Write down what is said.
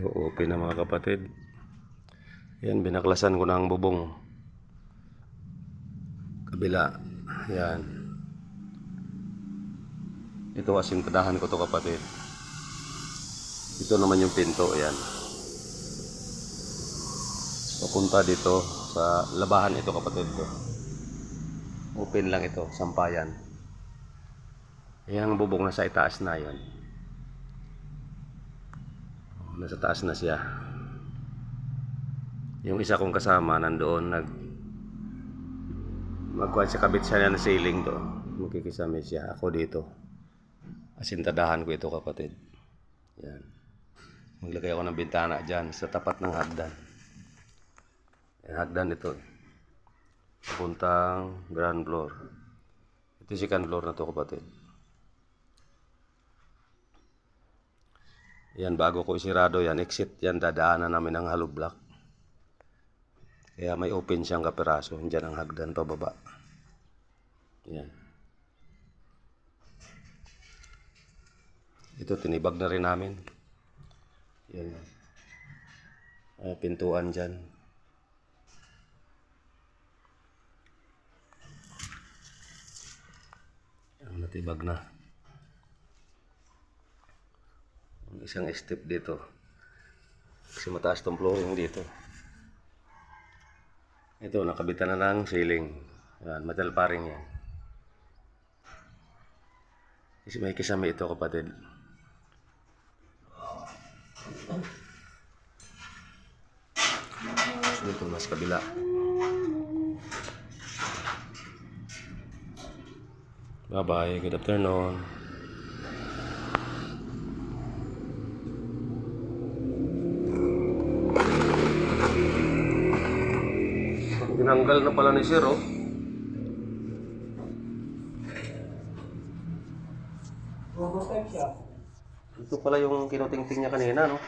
Open na mga kapatid. Yan, binaklasan ko na ang bubong. Kabila. Yan. Ito asintadahan ko to kapatid. Ito naman yung pinto. Yan. Papunta dito sa labahan ito kapatid ko. Open lang ito. Sampayan. Yan ang bubong na sa itaas na yan. Nasa taas na siya. Yung isa kong kasama nandoon magkuhan siya, kabit siya ng ceiling to. Magkikisame siya. Ako dito. Asintadahan ko ito kapatid. Yan. Maglagay ako ng bintana dyan sa tapat ng hagdan. Yan, hagdan ito. Puntang ground floor. Ito yung second floor na to kapatid. Yan, bago ko isirado yan, exit yan, dadaanan namin ang hollow block. Kaya may open siyang kapiraso. Diyan ang hagdan pababa. Yan. Ito, tinibag na rin namin. Yan. Pintuan dyan. Yan, natibag na. Isang step dito. Kasi mataas tong flooring dito. Ito, nakabitan na ng ceiling. Yan, metal paring yan. Kasi may kisame ito kapatid. Dito mas kabila. Bye bye, good afternoon. Tinanggal na pala ni Sir, oh. Ito pala yung kinutingting niya kanina, no?